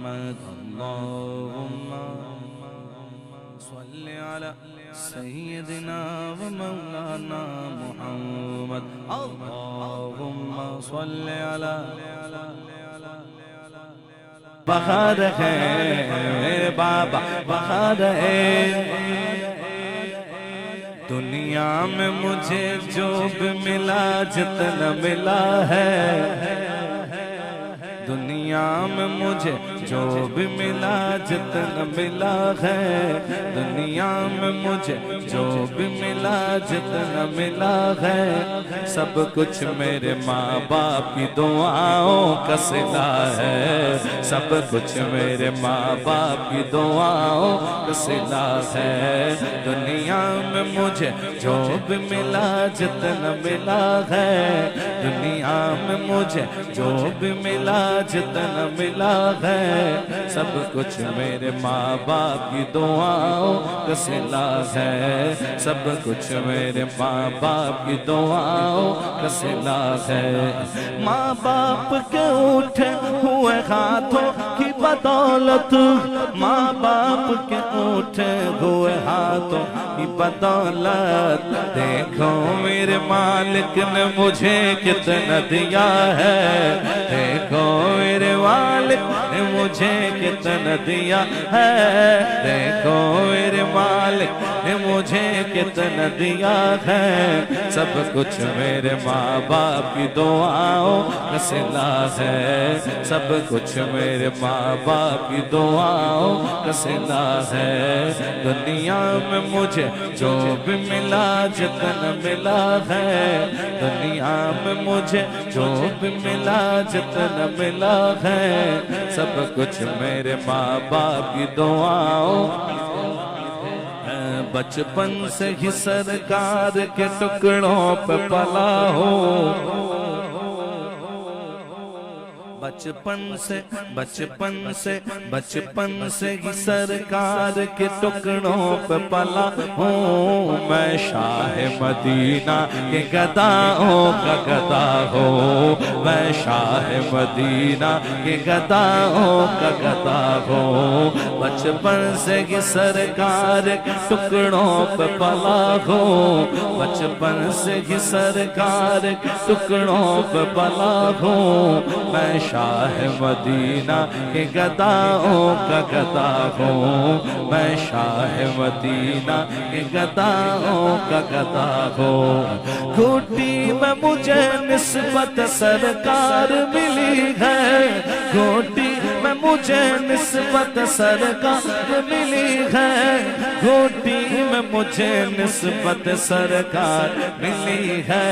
अल्लाहुम्मा सल्लि अला सय्यिदिना व मौलाना मुहम्मद अल्लाहुम्मा सल्लि अला बहार है मेरे बाबा बहार है दुनिया में मुझे जो भी मिला जितना मिला है दुनिया में मुझे जो भी मिला जितना मिला है दुनिया में मुझे जो भी मिला जितना मिला है सब कुछ मेरे माँ बाप की दुआओं का सिला है सब कुछ मेरे माँ बाप की दुआओं का सिला है दुनिया में मुझे जो भी मिला जितना मिला है दुनिया में मुझे जो भी मिला जितना मिला है सब कुछ मेरे माँ बाप की दुआओं का सिला है सब कुछ मेरे माँ बाप की दुआओं का सिला है माँ बाप के उठे हुए हाथों की बदौलत माँ बाप के उठे हुए हाथों की बदौलत देखो मेरे मालिक ने मुझे कितना दिया है देखो मेरे मालिक ने मुझे कितना दिया है देखो मेरे मालिक ने मुझे कितना दिया है सब कुछ मेरे माँ बाप की दुआओं का सिला है सब कुछ मेरे माँ बाप की दुआओं का सिला है दुनिया में मुझे जो भी मिला जितना मिला है दुनिया में मुझे जो भी मिला जितना मिला है सब कुछ मेरे माँ बाप की दुआओं बचपन से ही सरकार के टुकड़ों पे पला हो बचपन से ही सरकार के टुकड़ों पे पला हूँ मैं शाह मदीना के गदाओं का गदा हो मैं शाह मदीना के गदाओं का गदा हो बचपन से ही सरकार के टुकड़ों पे पला हो बचपन से ही सरकार के टुकड़ों पे पला हो मैं शाह मदीना के गदाओं का गदा हूँ मैं शाह मदीना के गदाओं का गदा हूँ घूटी में मुझे निस्बत सरकार मिली है घूटी में मुझे निस्बत सरकार मिली है घूटी में मुझे निस्बत सरकार मिली है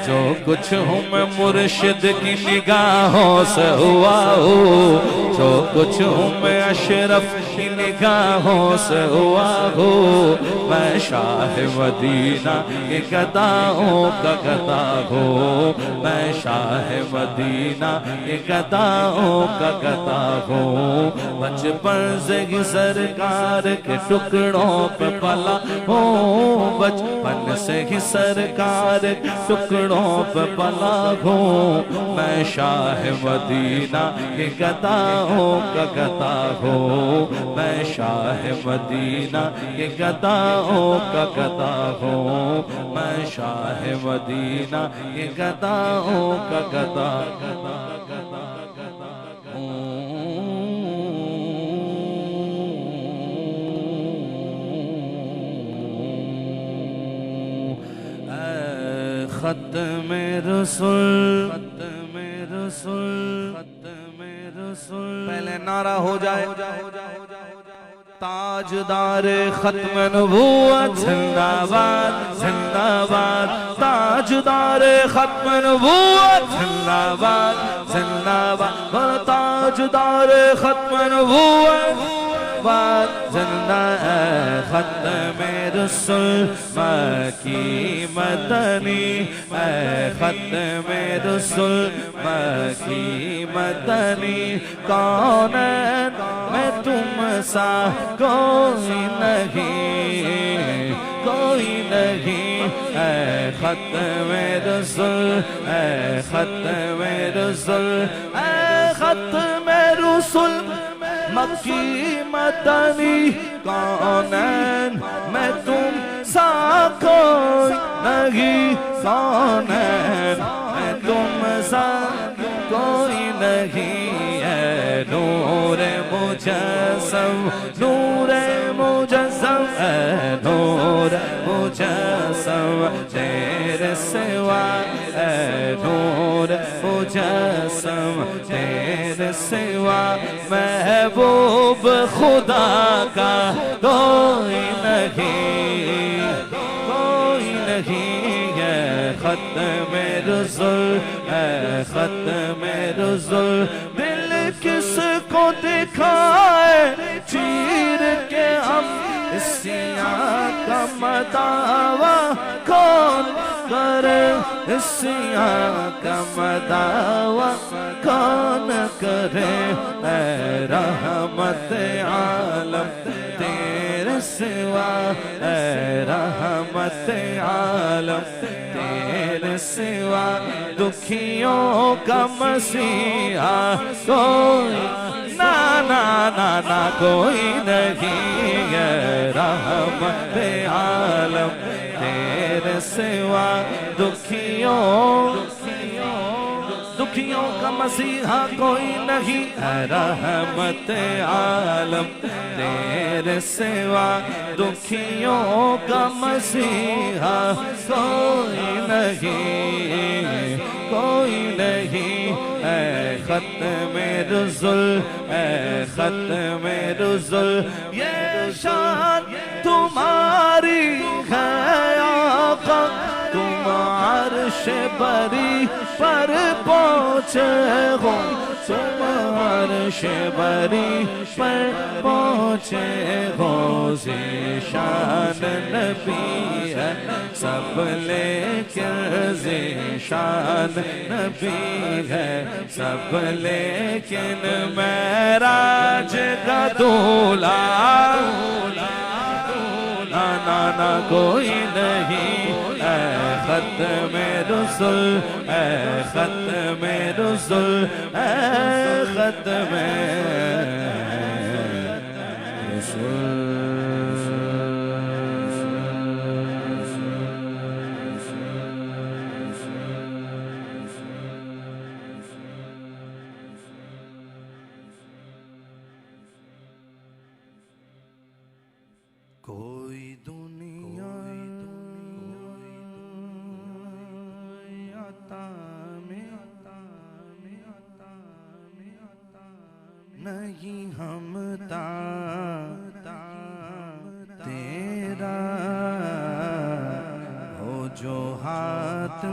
जो कुछ हूँ मैं मुर्शिद की निगाहों से हुआ हूँ जो कुछ हूँ मैं अशरफ की निगाहों से हुआ हूँ मैं शाह मदीना के गदाओं का गदा हूँ मैं शाह मदीना के गदाओं का गदा हूँ बचपन से ही सरकार के टुकड़ों पे पला हूँ बचपन से ही सरकार के टुकड़ों पे पला हूँ मैं शाह मदीना के गदाओं का गदा हूँ मैं शाह मदीना के गदाओं का गदा हूँ मैं शाह मदीना के गदाओं का गदा खत्म रसूल पहले नारा हो जाए ताजदार खत्म नबूवत जिंदाबाद जिंदाबाद ताजदार खत्म नबूवत जिंदाबाद जिंदाबाद ताजदार खत्म नबूवत जिंदा खत्म रसूल मकी मदनी खत्म रसूल मकी मदनी कौन मैं तुम सा कोई नहीं खत्म रसूल खत्म रसूल खत्म रसूल मक्की मदनी कौनैन मैं तुम सा कोई नहीं, कौनैन मैं तुम सा कोई नहीं है। नूरे मुजस्सम, नूरे मुजस्सम है, नूरे मुजस्सम तेरे सिवा है, नूरे मुजस्सम तेरे सिवा महबूब खुदा का कोई नहीं, कोई नहीं है। ख़त्म रुज़ुल है, ख़त्म रुज़ुल दिल किसको दिखाए चीर के हम सियाह का मदावा कौन करे, सियाह का मदावा कौन करे। ऐ रहमत आलम तेरे सिवा, ऐ रहमत आलम तेरे सिवा दुखियों का मसीहा कोई ना ना ना ना कोई नहीं है। रहमत आलम तेरे सिवा दुखियों का मसीहा कोई नहीं है। रहमत आलम तेरे सिवा दुखियों का मसीहा कोई नहीं, कोई नहीं है। ख़त्म रुज़ुल है, ख़त्म रुज़ुल ये शान तुम्हारी है आका, तुम अर्श बरी पर पहुँचे हो, तुम अर्श बरी पर पहुँचे हो। ज़ीशान नबी है सब लेकिन, ज़ीशान नबी है सब लेकिन मेराज का दूल्हा ना ना कोई नहीं है। ख़त्म रुज़ुल है, ख़त्म रुज़ुल है, ख़त्म रुज़ुल। कोई दुनिया नहीं हमता तेरा हो जो हाथ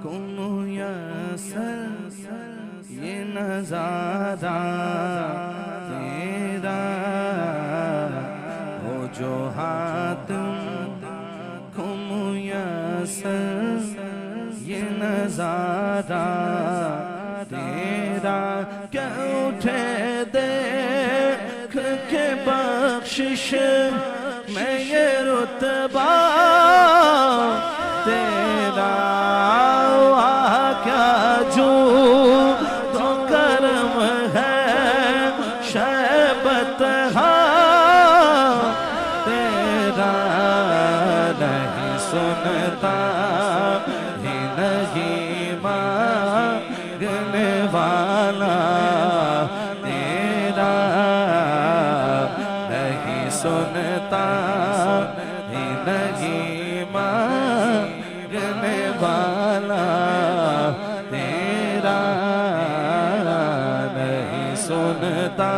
कुम यसर ये नज़ारा तेरा हो जो हाथ कुम यसर ये नज़ारा तेरा। क्या उठे देख के बख्शिश मैं ये रुतबा तेरा, क्या जो तो करम है शैबत तेरा। नहीं सुनता ही नहीं मांगने वाला तेरा, नहीं सुनता ही नहीं मांगने वाला तेरा, नहीं सुनता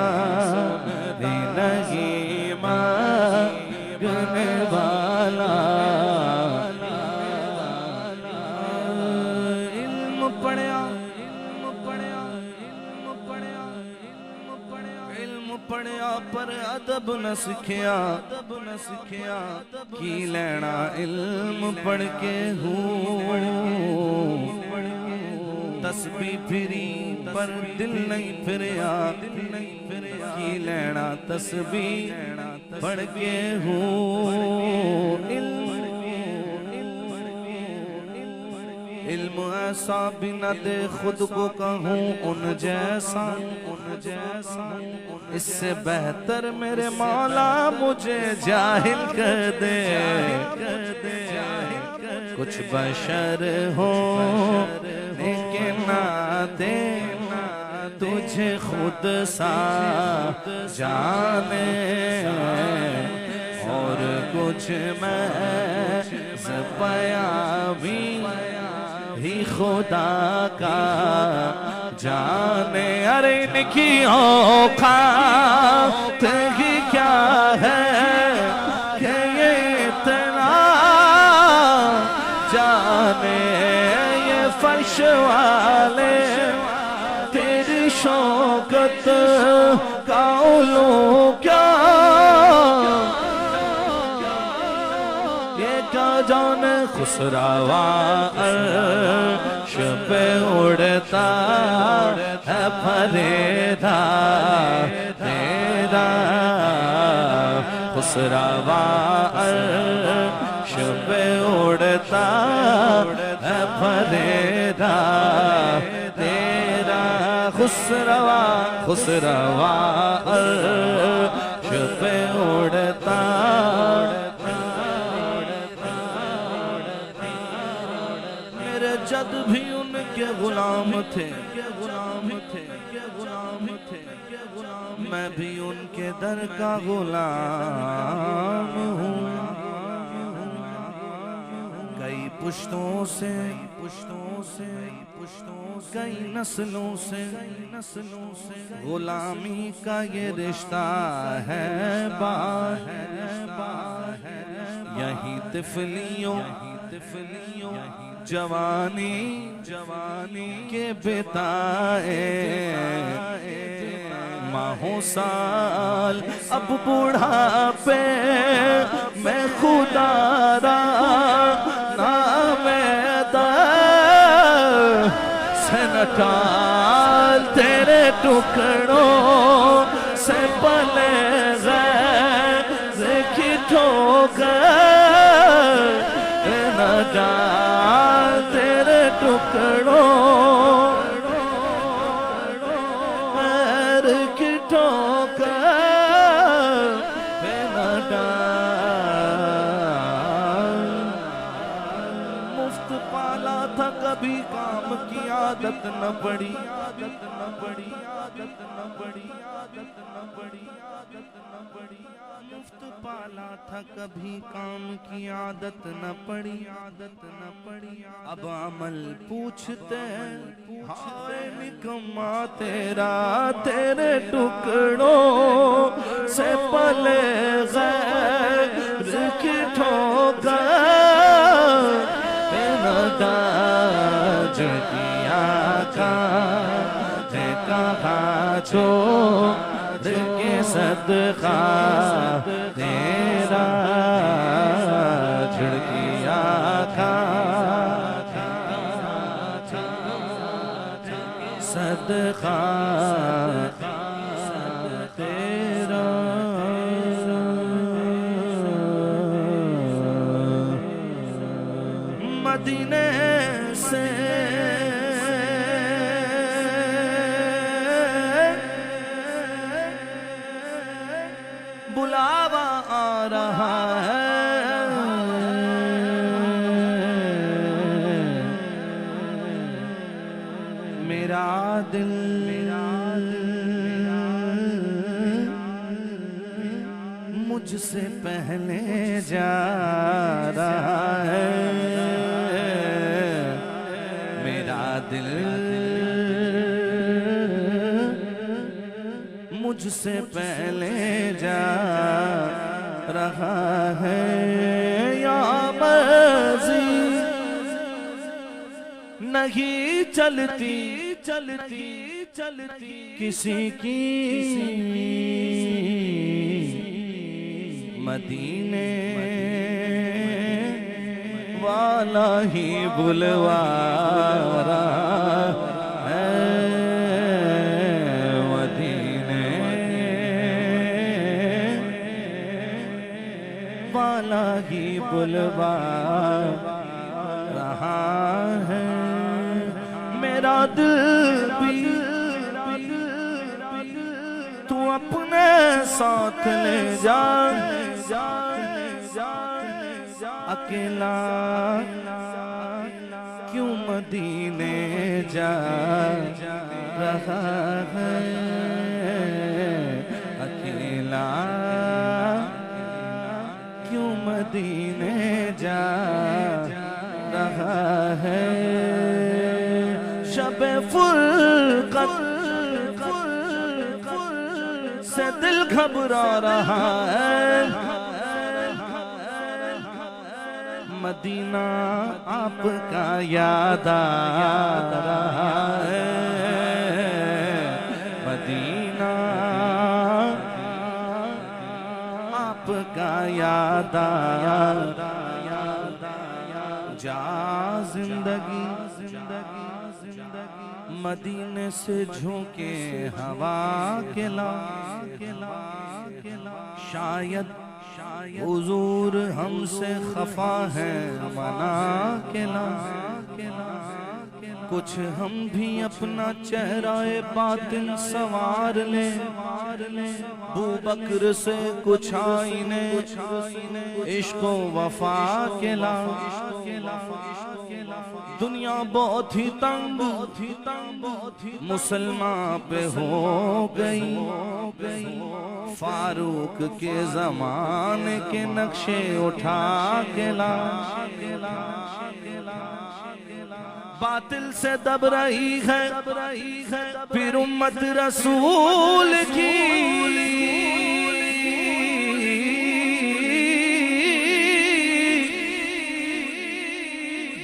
ही नहीं मांगने वाला। इल्म पढ़या, इल्म पढ़या, इल्म पढ़या, इल्म पढ़या, इल्म पढ़या पर अदब न सीखिया, अदब न सीखिया की लेना इल्म पढ़ के हूँ। तस्बीह फिरी पर दिल नहीं फिरया, की लेना तस्बीह पढ़ के हूँ। इल्म ऐसा भी न दे खुद को कहूँ उन जैसा, इससे बेहतर मेरे मौला मुझे जाहिल कर दे। कुछ बशर हो लेकिन नाते तुझे खुद सा जाने, और कुछ मैं सपया भी ही खुदा का जाने। अरे इनकी औकात ही क्या है कि ये इतना जाने। ये फर्श वाले तेरी शौकत का उलू क्या, ये क्या जाने। खुसरावा अर्श पे उड़ता है फरेदा तेरा, खुसरावा अर्श पे उड़ता है फरेदा तेरा। खुसरवा खुसरवा अर्श पे उड़ता, मेरे जद भी उनके गुलाम थे, मैं भी उनके दर का गुलाम हूँ। कई पुश्तों से कई नस्लों से गुलामी का ये रिश्ता है यही तिफलियों जवानी के बिताए माहों साल अब बुढ़ापे मैं खुदारा से नटाल तेरे टुकड़ों से पले गैर की ठोकर नटाल तेरे टुकड़ों गैर की ठोकर नटाल। मुफ्त पाला था कभी काम की आदत न पड़ी, मुफ्त पाला था कभी काम की आदत न पड़ी। अब अमल पूछते हाय निकम्मा तेरा तेरे टुकड़ों से पले गैर की ठोकर दाज किया का कहा छोड़ के सदका तेरा झुड़किया का सदका तेरा। मदीने से बुलावा आ रहा है, मेरा दिल मुझसे पहले जा रहा है, मेरा दिल मुझसे पहले जा रहा है। या मर्जी नहीं चलती किसी की, मदीने वाला ही बुलवा रहा है, मदीने वाला ही बुलवा रहा है। मेरा दिल भी तू अपने साथ ले जा, अकेला क्यों मदीने जा रहा है, अकेला क्यों मदीने जा रहा है। शबे फुरक़त से दिल घबरा रहा है, मदीना आपका याद आ रहा है, मदीना आपका याद आ जा जिंदगी मदीने से झोंके हवा के ला, शायद हुजूर हमसे खफा है मना के ला, कुछ हम भी अपना चेहरा बातिन सवार ले, अबू बकर से कुछ आईने इश्क वफा के ला। दुनिया बहुत ही तंग मुसलमान पे हो गई, फारूक के जमाने के नक्शे उठा के ला, बातिल से दब रही है फिर उम्मत रसूल की,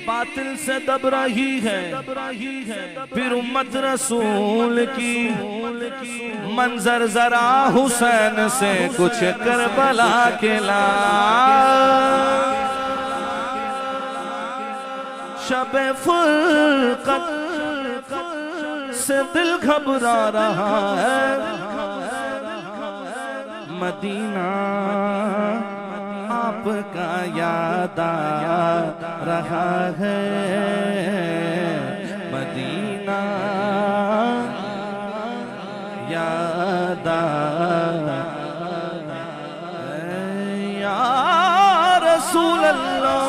बातिल से दब रही है फिर उम्मत रसूल की। मंजर जरा हुसैन से कुछ करबला के ला, शबे फुरक़त से दिल घबरा रहा है, मदीना आपका याद आ रहा है, मदीना याद या रसूल अल्लाह।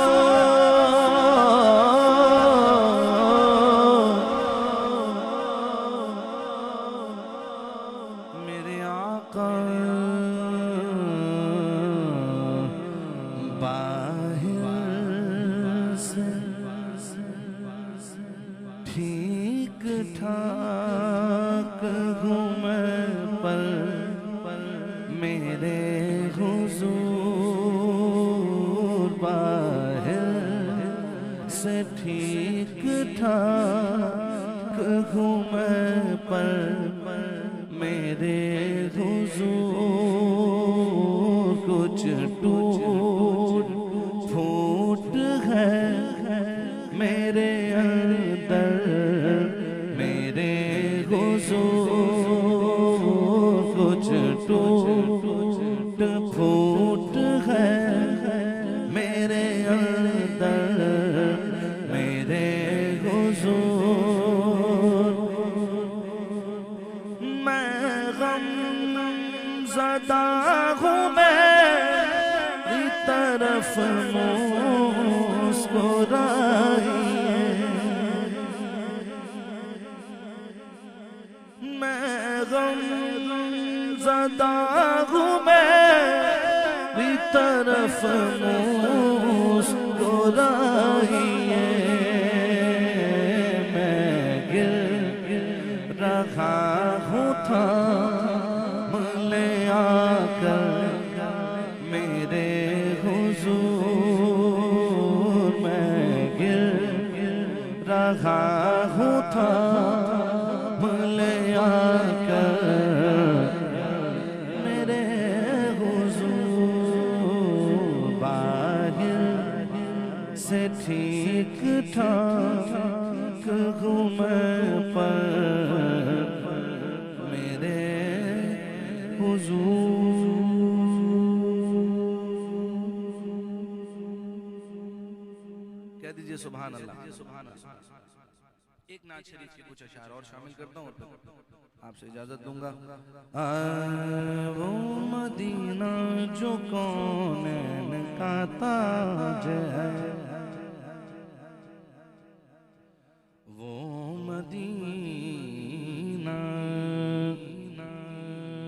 मेरे आका ठीक ठाक घूमे पर मेरे हुजूर बाहर से ठीक ठाक घूमे पर मेरे हुजूर कुछ टूट फूट है मेरे अंदर, मेरे हुजूर कुछ टूट फूट है मेरे अंदर, मेरे हुजूर। मैं गम ज़दा हूँ मेरी तरफ मुस्कुराइए, मैं गम ज़दा हूँ मेरी तरफ मुस्कुराइए, मैं गिर रहा हूँ थाम ले आकर मेरे हुजूर, मैं गिर रहा हूँ थाम ले आकर मेरे हुजूर, बाहर से ठीक ठाक घूमे पर मेरे हुजूर। कह दीजिए सुभान अल्लाह। एक नात शरीफ के कुछ अशार और शामिल करता हूँ, आपसे इजाजत दूंगा। वो मदीना जो कौनैन का ताज है, वो मदीना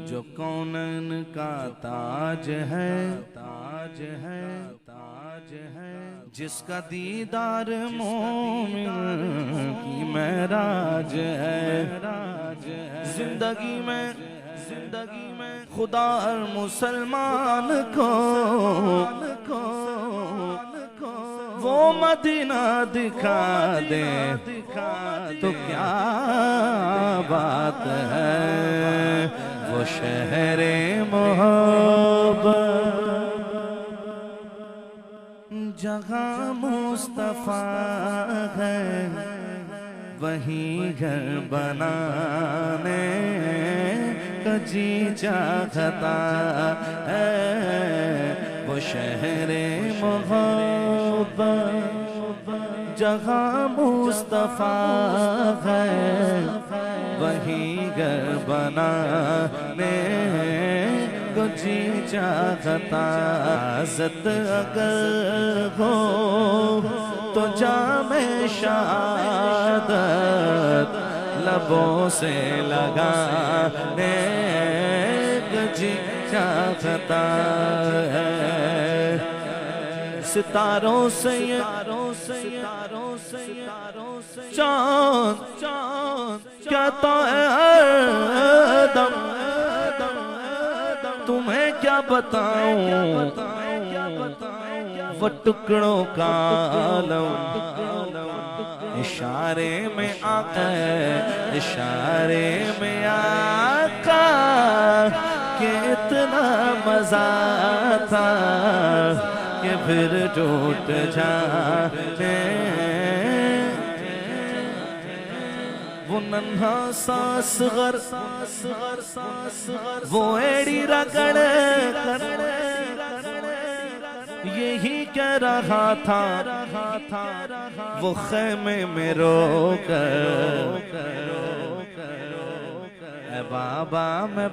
जो कौनैन का ताज है, ताज है, ताज है, जिसका दीदार मोमिन की महराज है। जिंदगी में खुदा और मुसलमान को वो मदीना दिखा दे तो क्या बात है। वो शहरे मोहब्बत जहाँ मुस्तफा है, वहीं घर बनाने का जी चाहता है। वो शहरे मोहब्बत जहाँ मुस्तफा है, वहीं घर बनाने को जी चाहता। इज़्ज़त अगर हो तो जामे शहादत लबों से लगाने को जी चाहता है। सितारों से चांद कहता है हर दम, तुम्हें क्या बताऊं वो टुकड़ों का आलम। इशारे में आका, इशारे में आका कि इतना मजा था कि फिर टूट जाने। वो नन्हा सासगर वो एड़ी रगड़ कर यही कह रहा था, वो खेमे में रोकर बाबा मैं